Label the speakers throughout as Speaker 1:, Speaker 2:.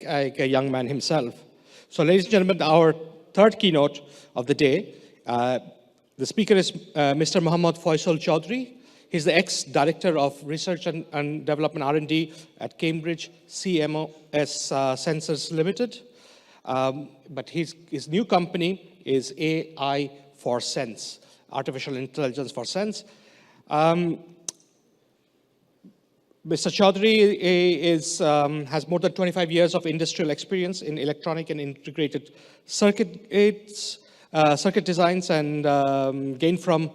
Speaker 1: like a young man himself. So ladies and gentlemen, our third keynote of the day, the speaker is Mr. Mohammad Foysol Chowdhury. He's the ex-director of research and development R&D at Cambridge CMOS Sensors Ltd. But his new company is AI for Sense, artificial intelligence for sense. Mr. Chowdhury has more than 25 years of industrial experience in electronic and integrated circuit designs, and gained from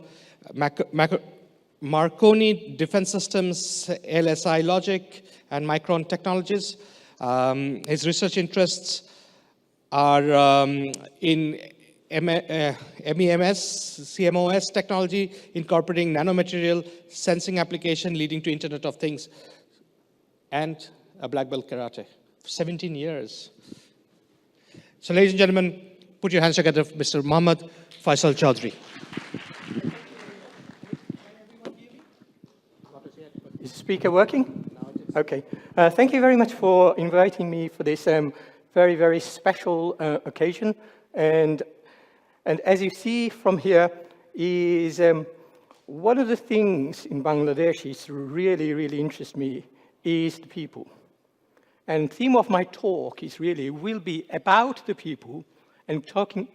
Speaker 1: Marconi Defense Systems, LSI Logic, and Micron Technologies. His research interests are in MEMS, CMOS technology, incorporating nanomaterial sensing application leading to Internet of Things, and a black belt karate for 17 years. So ladies and gentlemen, put your hands together for Mr. Mohammad Foysol Chowdhury.
Speaker 2: Is the speaker working? Okay. Thank you very much for inviting me for this very, very special occasion. And as you see from here is one of the things in Bangladesh is really, really interests me is the people. And the theme of my talk is will be about the people and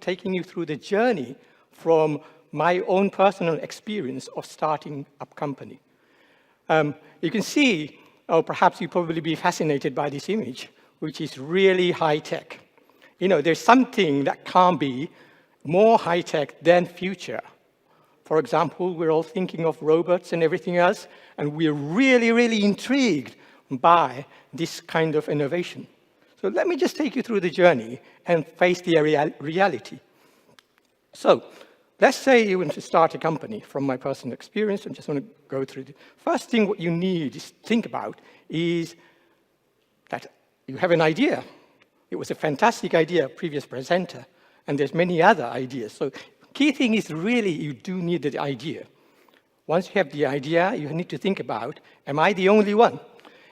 Speaker 2: taking you through the journey from my own personal experience of starting up company. You can see, or perhaps you probably be fascinated by this image, which is really high tech. You know, there's something that can't be more high tech than future. For example, we're all thinking of robots and everything else, and we're really, really intrigued by this kind of innovation. So let me just take you through the journey and face the reality. So let's say you want to start a company. From my personal experience, I just want to go through the first thing. What you need to think about is that you have an idea. It was a fantastic idea, previous presenter, and there's many other ideas. So key thing is really you do need the idea. Once you have the idea, you need to think about, am I the only one?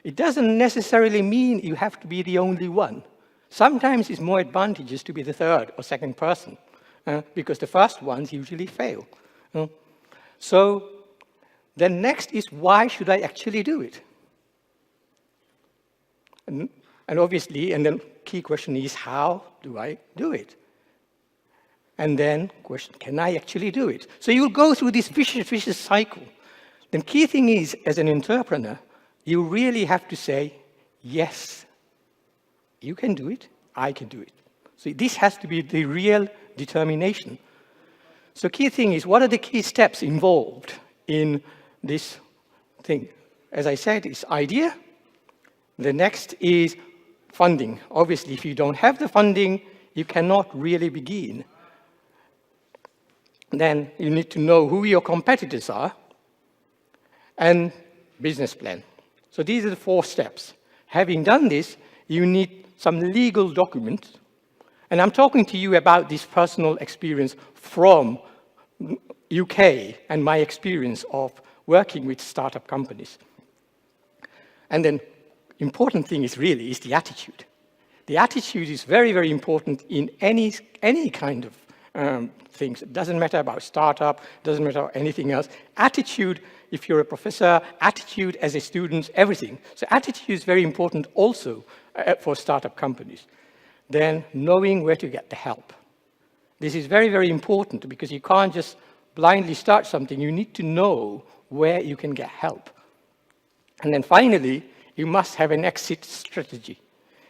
Speaker 2: It doesn't necessarily mean you have to be the only one. Sometimes it's more advantageous to be the third or second person, because the first ones usually fail. So then next is, why should I actually do it? And obviously, and then key question is, how do I do it? And then question, can I actually do it? So you'll go through this vicious cycle. Then key thing is, as an entrepreneur, you really have to say, yes, you can do it, I can do it. So this has to be the real determination. So key thing is, what are the key steps involved in this thing? As I said, it's idea. The next is funding. Obviously, if you don't have the funding, you cannot really begin. Then you need to know who your competitors are, and business plan. So these are the 4 steps. Having done this, you need some legal documents. And I'm talking to you about this personal experience from UK and my experience of working with startup companies. And then important thing is the attitude. The attitude is very, very important in any kind of things. It doesn't matter about startup, doesn't matter about anything else. Attitude, if you're a professor, attitude as a student, everything. So attitude is very important also for startup companies. Then knowing where to get the help. This is very, very important because you can't just blindly start something. You need to know where you can get help. And then finally, you must have an exit strategy.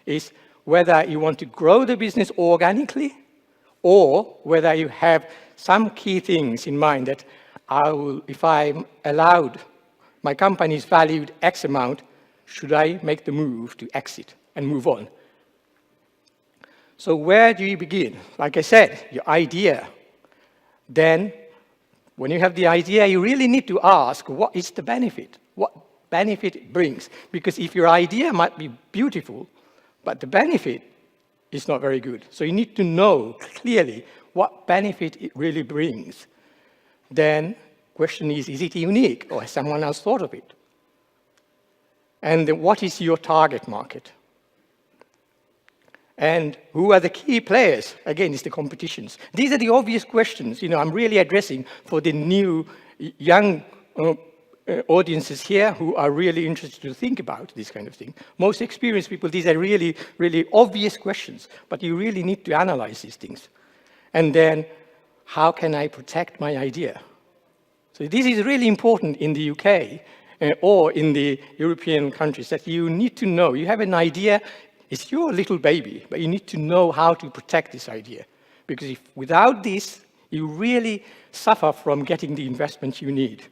Speaker 2: Is whether you want to grow the business organically or whether you have some key things in mind that if I'm allowed, my company is valued X amount, should I make the move to exit and move on? So where do you begin? Like I said, your idea. Then, when you have the idea, you really need to ask, what is the benefit? What benefit it brings? Because if your idea might be beautiful, but the benefit is not very good. So you need to know clearly what benefit it really brings. Then, question is it unique, or has someone else thought of it? And then what is your target market? And who are the key players? Again, it's the competitions. These are the obvious questions, I'm really addressing for the new, young audiences here who are really interested to think about this kind of thing. Most experienced people, these are really, really obvious questions, but you really need to analyze these things. And then, how can I protect my idea? So this is really important in the UK or in the European countries, that you need to know, you have an idea, it's your little baby, but you need to know how to protect this idea. Because if without this, you really suffer from getting the investment you need.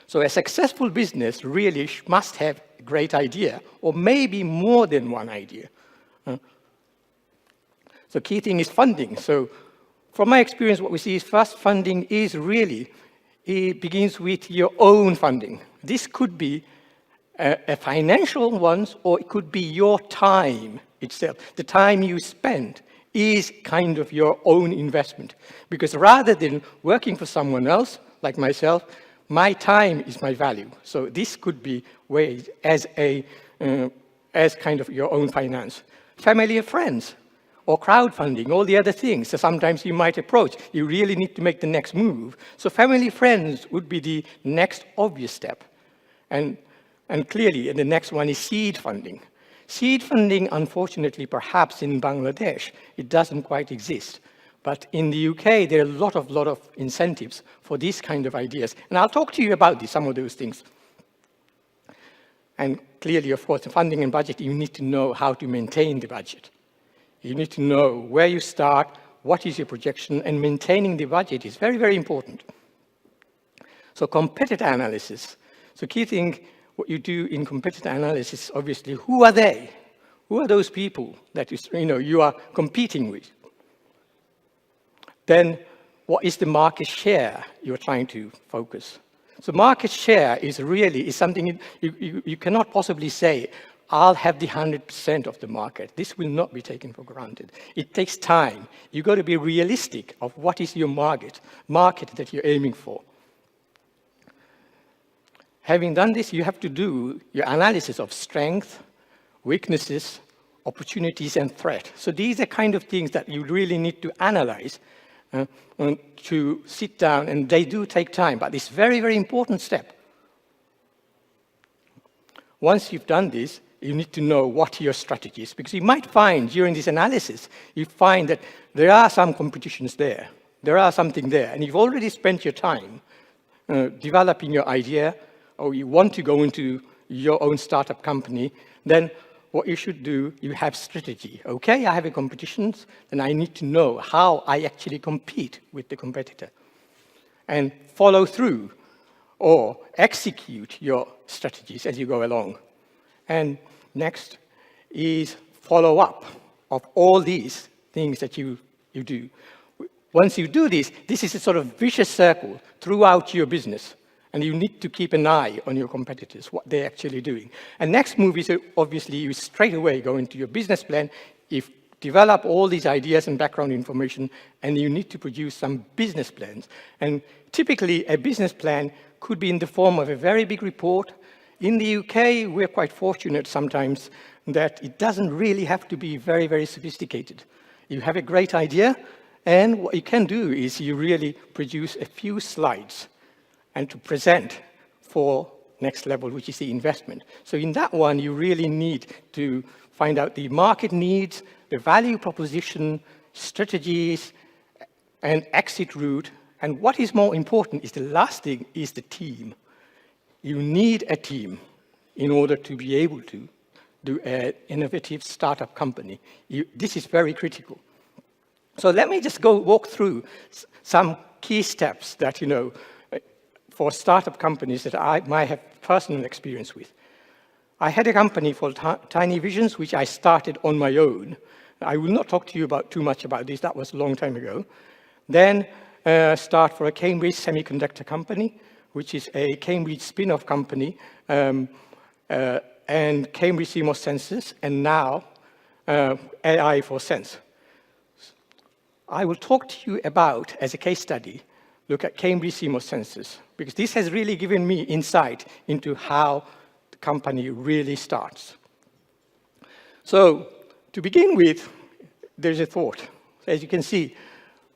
Speaker 2: So a successful business really must have a great idea, or maybe more than one idea. So key thing is funding. So from my experience, what we see is first funding is really, it begins with your own funding. This could be a financial one, or it could be your time itself. The time you spend is kind of your own investment. Because rather than working for someone else, like myself, my time is my value. So this could be weighed as kind of your own finance. Family and friends, or crowdfunding, all the other things that sometimes you might approach. You really need to make the next move. So family, friends would be the next obvious step. And clearly, the next one is seed funding. Seed funding, unfortunately, perhaps in Bangladesh, it doesn't quite exist. But in the UK, there are a lot of incentives for these kind of ideas. And I'll talk to you about some of those things. And clearly, of course, the funding and budget, you need to know how to maintain the budget. You need to know where you start, what is your projection, and maintaining the budget is very, very important. So competitor analysis. So key thing, what you do in competitor analysis, obviously, who are they? Who are those people that you are competing with? Then, what is the market share you're trying to focus? So market share is something you cannot possibly say, I'll have the 100% of the market. This will not be taken for granted. It takes time. You've got to be realistic of what is your market that you're aiming for. Having done this, you have to do your analysis of strength, weaknesses, opportunities, and threat. So these are kind of things that you really need to analyze to sit down, and they do take time, but it's a very, very important step. Once you've done this, you need to know what your strategy is, because you might find during this analysis, you find that there are some competitions there. There are something there, and you've already spent your time developing your idea, or you want to go into your own startup company, then what you should do, you have strategy. Okay, I have a competition, then I need to know how I actually compete with the competitor. And follow through or execute your strategies as you go along. And next is follow up of all these things that you do. Once you do this, this is a sort of vicious circle throughout your business. And you need to keep an eye on your competitors, what they're actually doing. And next move is obviously you straight away go into your business plan, develop all these ideas and background information, and you need to produce some business plans. And typically, a business plan could be in the form of a very big report. In the UK, we're quite fortunate sometimes that it doesn't really have to be very, very sophisticated. You have a great idea, and what you can do is you really produce a few slides and to present for next level, which is the investment. So in that one, you really need to find out the market needs, the value proposition, strategies, and exit route. And what is more important is the last thing is the team. You need a team in order to be able to do an innovative startup company. This is very critical. So let me just walk through some key steps that, for startup companies that I might have personal experience with. I had a company called Tiny Visions, which I started on my own. I will not talk to you too much about this. That was a long time ago. Then start for a Cambridge semiconductor company, which is a Cambridge spin-off company, and Cambridge CMOS Sensors, and now AI for Sense. I will talk to you about, as a case study, look at Cambridge CMOS Sensors, because this has really given me insight into how the company really starts. So, to begin with, there's a thought. As you can see,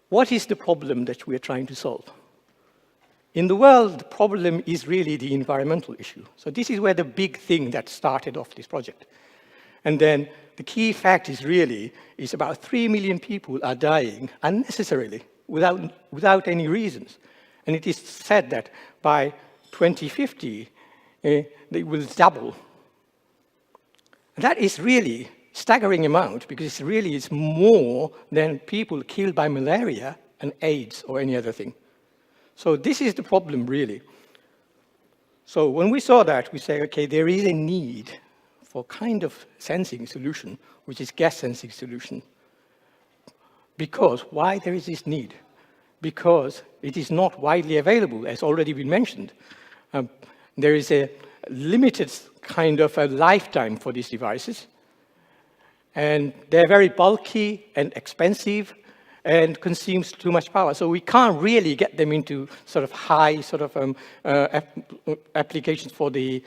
Speaker 2: what is the problem that we are trying to solve? In the world, the problem is really the environmental issue. So this is where the big thing that started off this project. And then the key fact is really, is about 3 million people are dying unnecessarily, without any reasons. And it is said that by 2050, they will double. And that is really staggering amount, because it really is more than people killed by malaria and AIDS or any other thing. So this is the problem, really. So when we saw that, we say, okay, there is a need for kind of sensing solution, which is gas sensing solution. Because why there is this need? Because it is not widely available, as already been mentioned. There is a limited kind of a lifetime for these devices. And they're very bulky and expensive and consumes too much power. So we can't really get them into sort of high sort of applications for the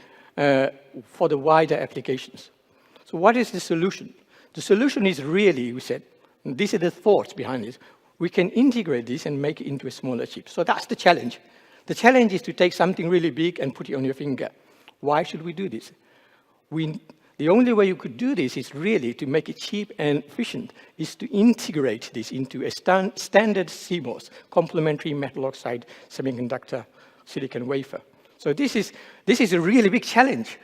Speaker 2: wider applications. So what is the solution? The solution is really, we said, and these are the thoughts behind it, we can integrate this and make it into a smaller chip. So that's the challenge. The challenge is to take something really big and put it on your finger. Why should we do this? The only way you could do this is really to make it cheap and efficient, is to integrate this into a standard CMOS, complementary metal oxide semiconductor silicon wafer. So this is a really big challenge.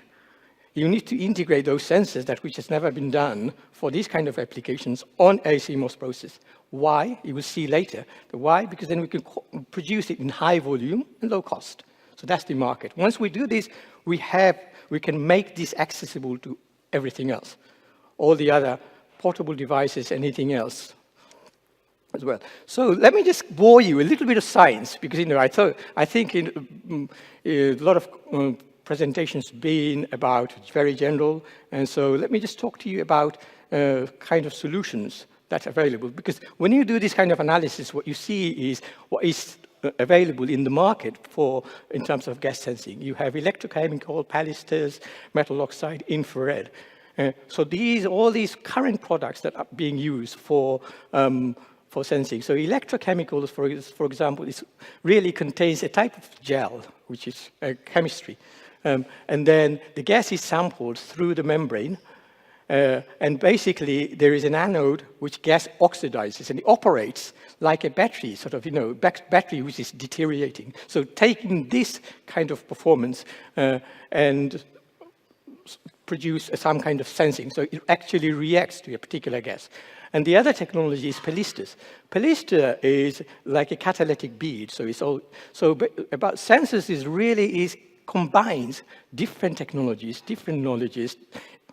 Speaker 2: You need to integrate those sensors which has never been done for these kind of applications on a CMOS process. Why? You will see later. The why? Because then we can produce it in high volume and low cost. So that's the market. Once we do this, we can make this accessible to everything else, all the other portable devices, anything else as well. So let me just bore you a little bit of science, because I think a lot of presentations been about very general, and so let me just talk to you about kind of solutions that's available. Because when you do this kind of analysis, what you see is what is available in the market in terms of gas sensing. You have electrochemical, balisters, metal oxide, infrared. So all these current products that are being used for sensing. So electrochemicals, for example, really contains a type of gel, which is chemistry. And then the gas is sampled through the membrane. And basically, there is an anode which gas oxidizes, and it operates like a battery, sort of, battery which is deteriorating. So taking this kind of performance and produce some kind of sensing. So it actually reacts to a particular gas. And the other technology is balisters. Balister is like a catalytic bead. So about sensors combines different technologies, different knowledges.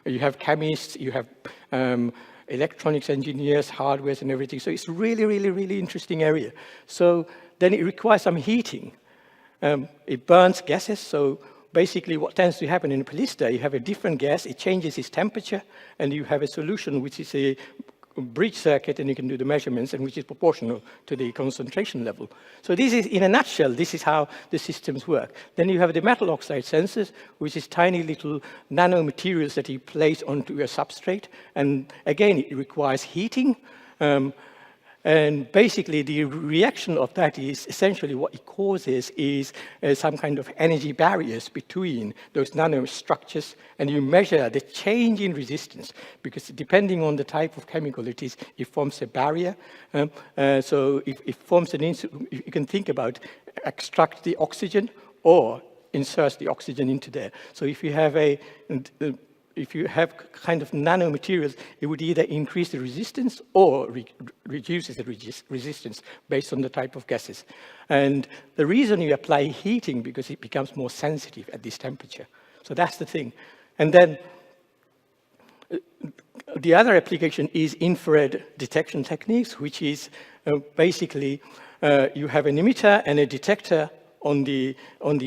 Speaker 2: You have chemists, you have electronics engineers, hardwares and everything. So it's really, really, really interesting area. So then it requires some heating. It burns gases. So basically what tends to happen in a balister, you have a different gas, it changes its temperature, and you have a solution which is a bridge circuit, and you can do the measurements, and which is proportional to the concentration level. So this is, in a nutshell, this is how the systems work. Then you have the metal oxide sensors, which is tiny little nanomaterials that you place onto a substrate. And again, it requires heating. And basically, the reaction of that is essentially what it causes is some kind of energy barriers between those nanostructures, and you measure the change in resistance, because depending on the type of chemical it is, it forms a barrier. So if it forms you can think about extract the oxygen or insert the oxygen into there. So if you have kind of nanomaterials, it would either increase the resistance or reduces the resistance based on the type of gases. And the reason you apply heating, because it becomes more sensitive at this temperature. So that's the thing. And then the other application is infrared detection techniques, which is basically you have an emitter and a detector on the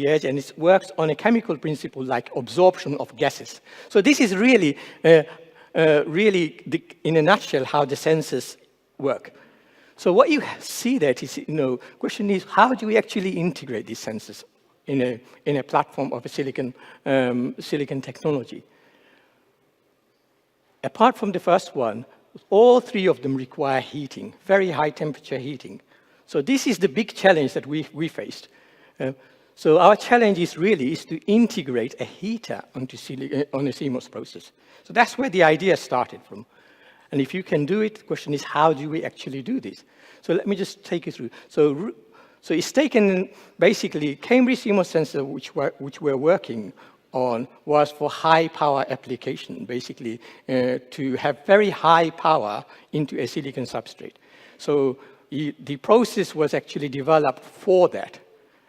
Speaker 2: edge, and it works on a chemical principle like absorption of gases. So this is really, in a nutshell, how the sensors work. So what you see that is, question is, how do we actually integrate these sensors in a platform of a silicon technology? apart from the first one, all three of them require heating, very high temperature heating. So this is the big challenge that we faced. So our challenge is to integrate a heater onto on a CMOS process. So that's where the idea started from. And if you can do it, the question is, how do we actually do this? So let me just take you through. So it's taken, basically, Cambridge CMOS sensor, which we're working on, was for high power application, basically, to have very high power into a silicon substrate. So the process was actually developed for that.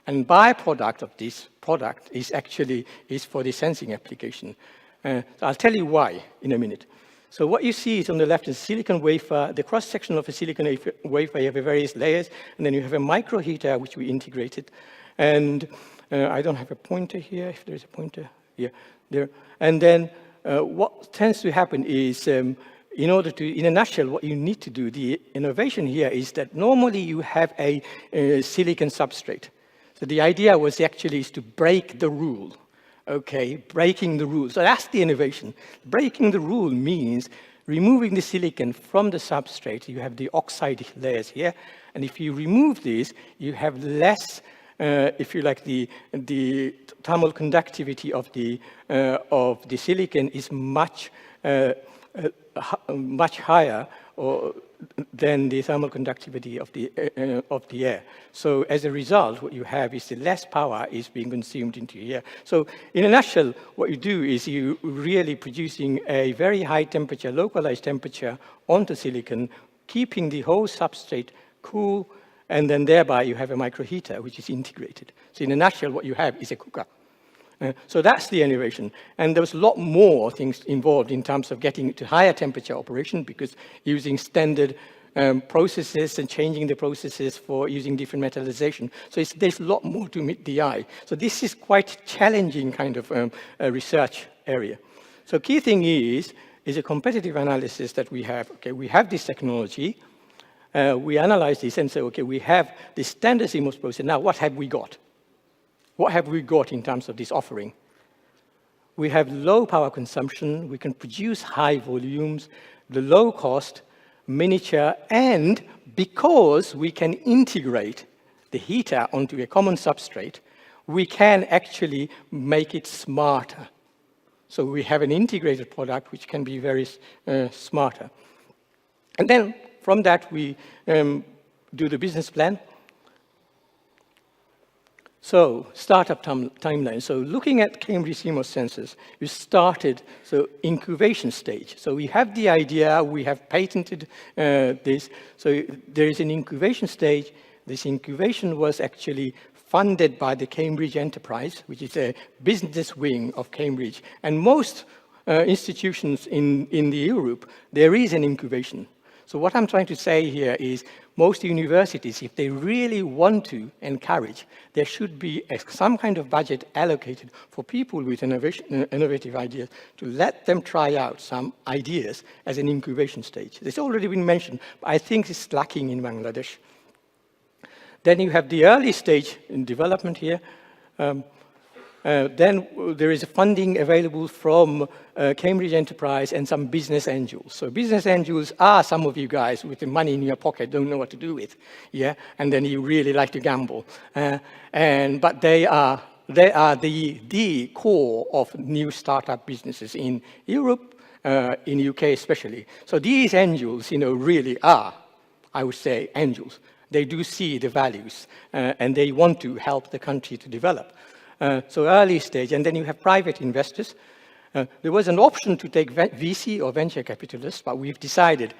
Speaker 2: And byproduct of this product is for the sensing application. So I'll tell you why in a minute. So what you see is on the left is silicon wafer. The cross-section of a silicon wafer, you have various layers, and then you have a micro heater, which we integrated. And I don't have a pointer here, if there's a pointer. Yeah, there. And then what tends to happen is, in a nutshell, what you need to do, the innovation here is that normally you have a silicon substrate. So the idea was actually to break the rule. Okay, breaking the rule. So that's the innovation. Breaking the rule means removing the silicon from the substrate. You have the oxide layers here. And if you remove these, you have less, if you like, the thermal conductivity of the silicon is much higher than the thermal conductivity of the air. So as a result, what you have is the less power is being consumed into the air. So in a nutshell, what you do is you really producing a very high temperature, localized temperature onto silicon, keeping the whole substrate cool, and then thereby you have a micro heater, which is integrated. So in a nutshell, what you have is a cooker. So that's the innovation. And there was a lot more things involved in terms of getting to higher temperature operation, because using standard processes and changing the processes for using different metallization. So there's a lot more to meet the eye. So this is quite challenging kind of research area. So key thing is a competitive analysis that we have. Okay, we have this technology. We analyze this and say, okay, we have the standard CMOS process. Now, what have we got? What have we got in terms of this offering? We have low power consumption, we can produce high volumes, the low cost, miniature, and because we can integrate the heater onto a common substrate, we can actually make it smarter. So we have an integrated product which can be very smarter. And then from that, we do the business plan. So, startup timeline. So, looking at Cambridge CMOS sensors, we started, incubation stage. So, we have the idea, we have patented this. So, there is an incubation stage. This incubation was actually funded by the Cambridge Enterprise, which is a business wing of Cambridge. And most institutions in Europe, there is an incubation. So what I'm trying to say here is most universities, if they really want to encourage, there should be some kind of budget allocated for people with innovative ideas to let them try out some ideas as an incubation stage. It's already been mentioned, but I think it's lacking in Bangladesh. Then you have the early stage in development here. Then there is funding available from Cambridge Enterprise and some business angels. So business angels are some of you guys with the money in your pocket, don't know what to do with, yeah, and then you really like to gamble. But they are the core of new startup businesses in Europe, in UK especially. So these angels, really are, I would say, angels. They do see the values, and they want to help the country to develop. So early stage, and then you have private investors. There was an option to take VC or venture capitalists, but we've decided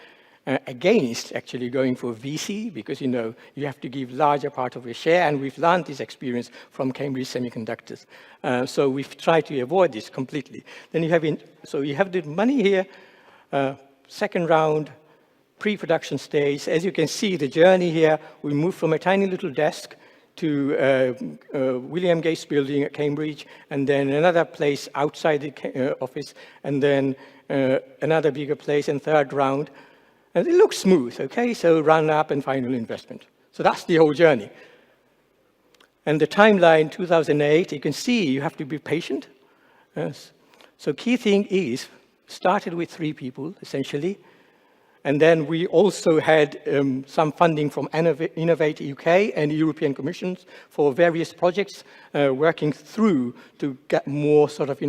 Speaker 2: against actually going for VC because, you have to give larger part of your share, and we've learned this experience from Cambridge Semiconductors. So we've tried to avoid this completely. Then you have the money here, second round, pre-production stage. As you can see, the journey here, we moved from a tiny little desk to William Gates building at Cambridge, and then another place outside the office, and then another bigger place, and third round. And it looks smooth, okay? So run up and final investment. So that's the whole journey. And the timeline, 2008, you can see you have to be patient. So key thing is started with 3 people, essentially. And then we also had some funding from Innovate UK and the European Commissions for various projects working through to get more sort of,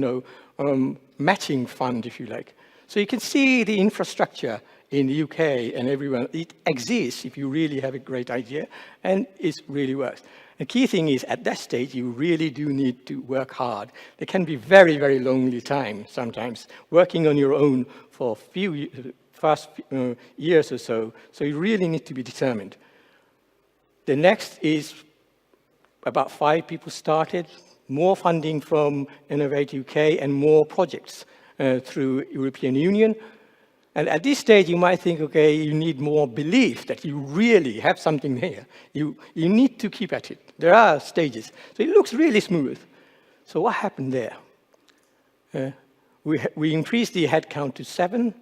Speaker 2: matching fund, if you like. So you can see the infrastructure in the UK and everywhere. It exists if you really have a great idea, and it really works. The key thing is, at that stage, you really do need to work hard. There can be very, very lonely time sometimes, working on your own for first years or so. So you really need to be determined. The next is about 5 people started, more funding from Innovate UK, and more projects through European Union. And at this stage, you might think, okay, you need more belief that you really have something here. You need to keep at it. There are stages. So it looks really smooth. So what happened there? We increased the headcount to 7,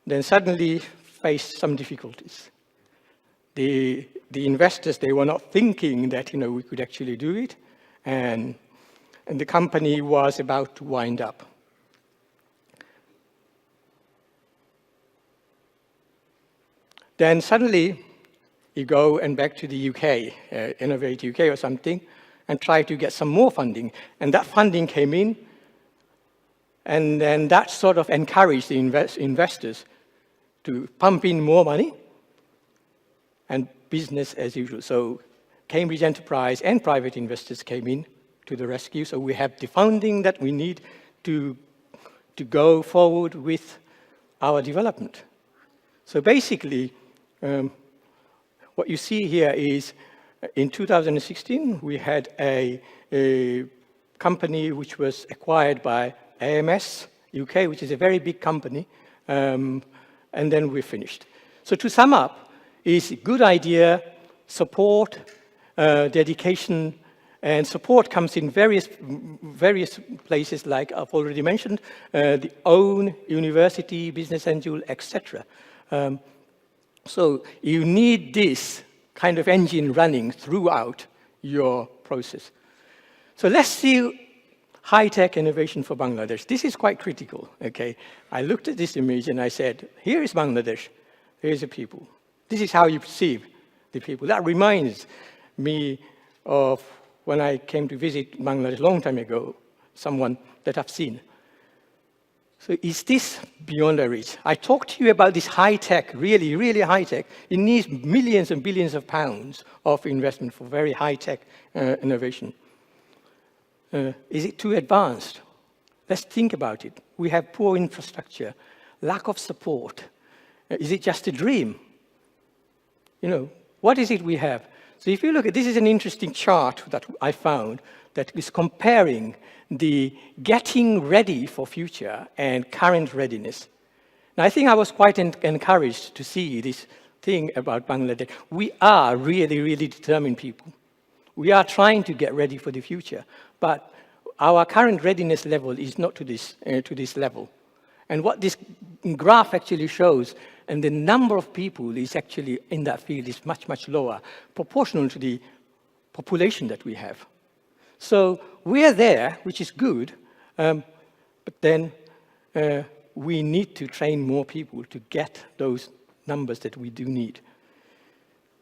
Speaker 2: then suddenly faced some difficulties. The investors, they were not thinking that we could actually do it, and the company was about to wind up. Then suddenly, you go and back to the UK, Innovate UK or something, and try to get some more funding. And that funding came in, and then that sort of encouraged the investors to pump in more money, and business as usual. So Cambridge Enterprise and private investors came in to the rescue. So we have the funding that we need to go forward with our development. So basically, what you see here is, in 2016, we had a company which was acquired by AMS UK, which is a very big company, and then we finished. So to sum up, is good idea, support, dedication, and support comes in various places, like I've already mentioned, the own university, business angel, etc. So you need this kind of engine running throughout your process. So let's see high-tech innovation for Bangladesh. This is quite critical, okay? I looked at this image and I said, here is Bangladesh, here's the people. This is how you perceive the people. That reminds me of when I came to visit Bangladesh a long time ago, someone that I've seen. So is this beyond our reach? I talked to you about this high-tech, really, really high-tech. It needs millions and billions of pounds of investment for very high-tech innovation. Is it too advanced? Let's think about it. We have poor infrastructure, lack of support. Is it just a dream? What is it we have? So if you look at, this is an interesting chart that I found that is comparing the getting ready for future and current readiness. Now, I think I was quite encouraged to see this thing about Bangladesh. We are really, really determined people. We are trying to get ready for the future, but our current readiness level is not to this level. And what this graph actually shows, and the number of people is actually in that field is much, much lower, proportional to the population that we have. So we're there, which is good, but then we need to train more people to get those numbers that we do need.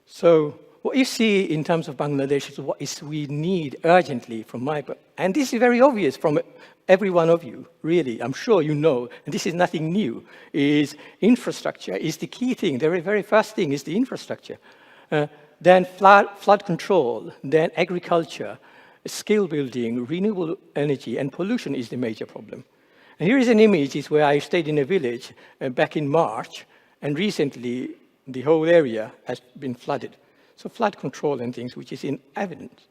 Speaker 2: So what you see in terms of Bangladesh is what we need urgently from and this is very obvious from every one of you, really. I'm sure you know, and this is nothing new, is infrastructure is the key thing. The very first thing is the infrastructure. Then flood control, then agriculture, skill building, renewable energy, and pollution is the major problem. And here is an image where I stayed in a village back in March, and recently the whole area has been flooded. So flood control and things, which is in evidence.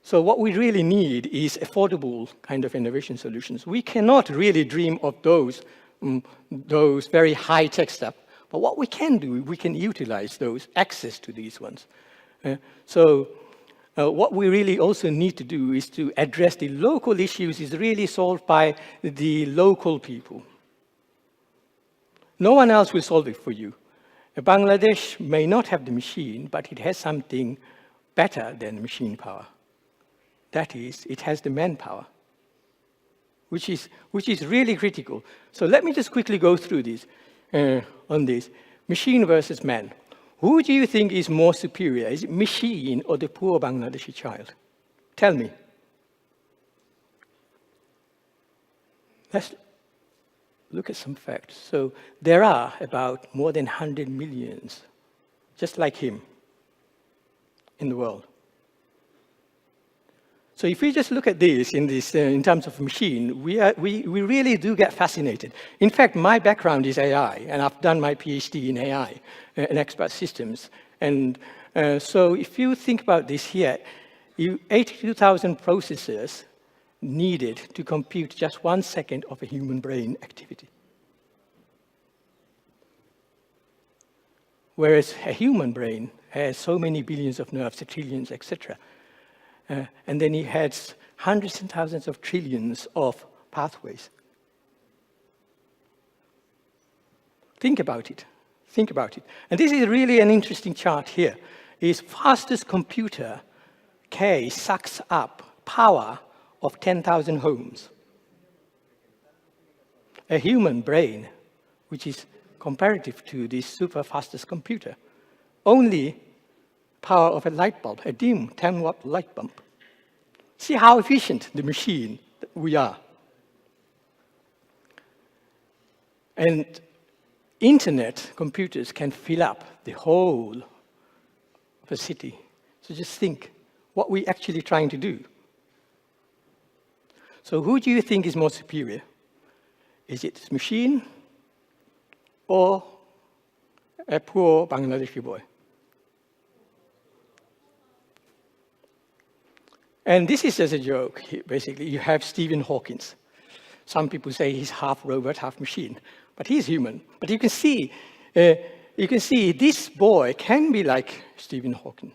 Speaker 2: So what we really need is affordable kind of innovation solutions. We cannot really dream of those very high-tech stuff. But what we can do, we can utilize those, access to these ones. What we really also need to do is to address the local issues is really solved by the local people. No one else will solve it for you. Bangladesh may not have the machine, but it has something better than machine power. That is, it has the manpower. which is really critical. So let me just quickly go through this on this. Machine versus man. Who do you think is more superior? Is it machine or the poor Bangladeshi child? Tell me. Let's look at some facts. So there are about more than 100 million, just like him, in the world. So if we just look at this in terms of machine, we really do get fascinated. In fact, my background is AI, and I've done my PhD in AI and expert systems. And so if you think about this here, 82,000 processors needed to compute just 1 second of a human brain activity. Whereas a human brain has so many billions of nerves, trillions, etc. And then it has hundreds and thousands of trillions of pathways. Think about it. Think about it. And this is really an interesting chart here. Is fastest computer, K, sucks up power of 10,000 homes. A human brain, which is comparative to this super fastest computer, only power of a light bulb, a dim 10-watt light bulb. See how efficient the machine we are. And internet computers can fill up the whole of a city. So just think what we're actually trying to do. So who do you think is more superior? Is it this machine or a poor Bangladeshi boy? And this is just a joke, basically. You have Stephen Hawking. Some people say he's half robot, half machine, but he's human. But you can see this boy can be like Stephen Hawking.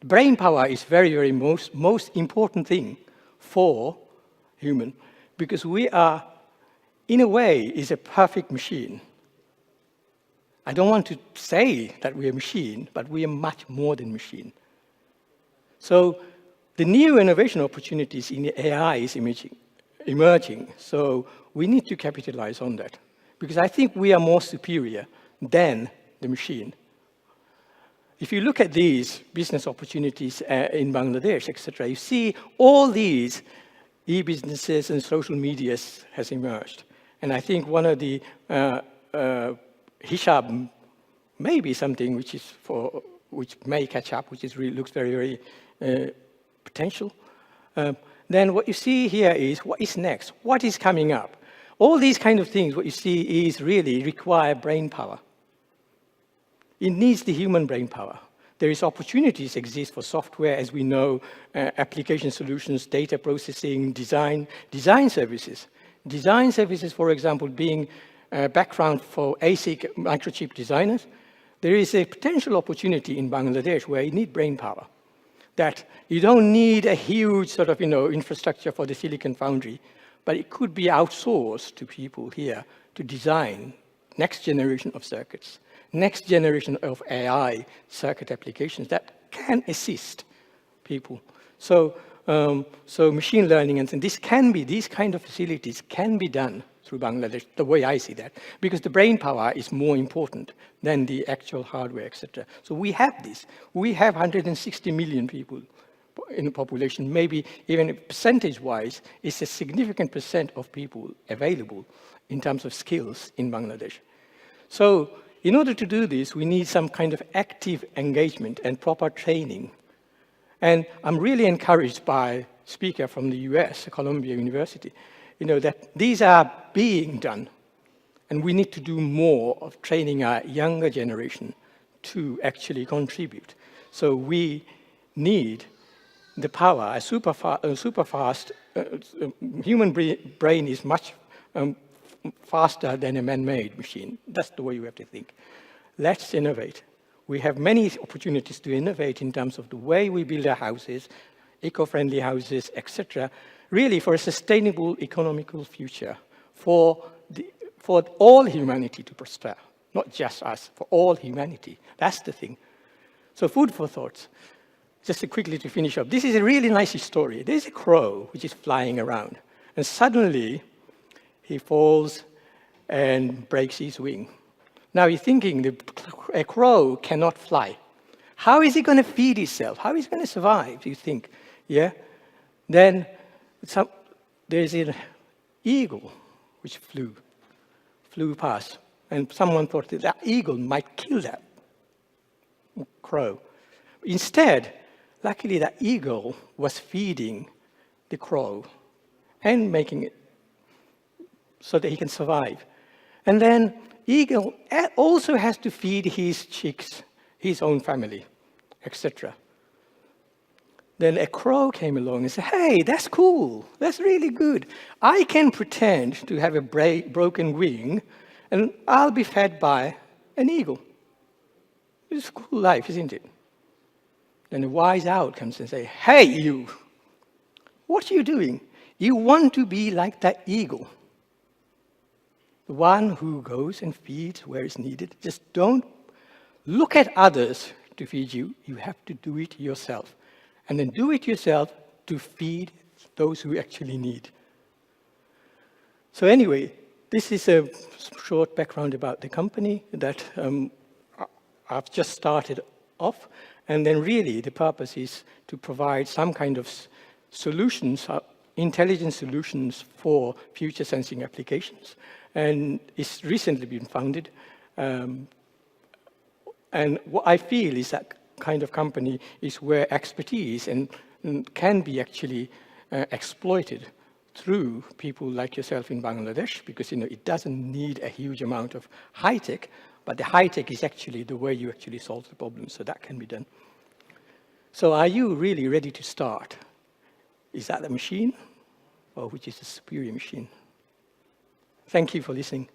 Speaker 2: Brain power is very, very most important thing for human, because we are, in a way, is a perfect machine. I don't want to say that we are machine, but we are much more than machine. So the new innovation opportunities in AI is emerging. So we need to capitalize on that, because I think we are more superior than the machine. If you look at these business opportunities in Bangladesh, etc., you see all these e-businesses and social medias has emerged. And I think one of the hishab may be something which may catch up, which is really looks very, very potential. Then what you see here is what is next, what is coming up. All these kind of things, what you see is really require brain power. It needs the human brain power. There is opportunities exist for software, as we know, application solutions, data processing, design services. Design services, for example, being a background for ASIC microchip designers. There is a potential opportunity in Bangladesh where you need brain power. That you don't need a huge sort of, infrastructure for the silicon foundry, but it could be outsourced to people here to design next generation of circuits, next generation of AI circuit applications that can assist people. So machine learning and these kind of facilities can be done through Bangladesh, the way I see that, because the brain power is more important than the actual hardware, etc. So we have this. We have 160 million people in the population. Maybe even percentage-wise, it's a significant percent of people available in terms of skills in Bangladesh. So in order to do this, we need some kind of active engagement and proper training. And I'm really encouraged by a speaker from the US, Columbia University, that these are being done. And we need to do more of training our younger generation to actually contribute. So we need the power, a super fast, human brain is much faster than a man-made machine. That's the way you have to think. Let's innovate. We have many opportunities to innovate in terms of the way we build our houses, eco-friendly houses, etc., really for a sustainable economical future, for all humanity to prosper, not just us, for all humanity. That's the thing. So food for thought. Just quickly to finish up. This is a really nice story. There's a crow which is flying around. And suddenly, he falls and breaks his wing. Now you're thinking a crow cannot fly. How is he going to feed himself? How is he going to survive, you think? Yeah? Then there's an eagle which flew past. And someone thought that eagle might kill that crow. Instead, luckily that eagle was feeding the crow and making it so that he can survive. And then eagle also has to feed his chicks, his own family, etc. Then a crow came along and said, hey, that's cool. That's really good. I can pretend to have a broken wing, and I'll be fed by an eagle. It's a cool life, isn't it? Then the wise owl comes and says, hey, you, what are you doing? You want to be like that eagle. The one who goes and feeds where it's needed. Just don't look at others to feed you. You have to do it yourself. And then do it yourself to feed those who actually need. So anyway, this is a short background about the company that I've just started off. And then really the purpose is to provide some kind of solutions, intelligent solutions for future sensing applications. And it's recently been founded. And what I feel is that kind of company is where expertise and can be actually exploited through people like yourself in Bangladesh, because it doesn't need a huge amount of high tech, but the high tech is actually the way you actually solve the problem, so that can be done. So are you really ready to start? Is that a machine, or which is a superior machine? Thank you for listening.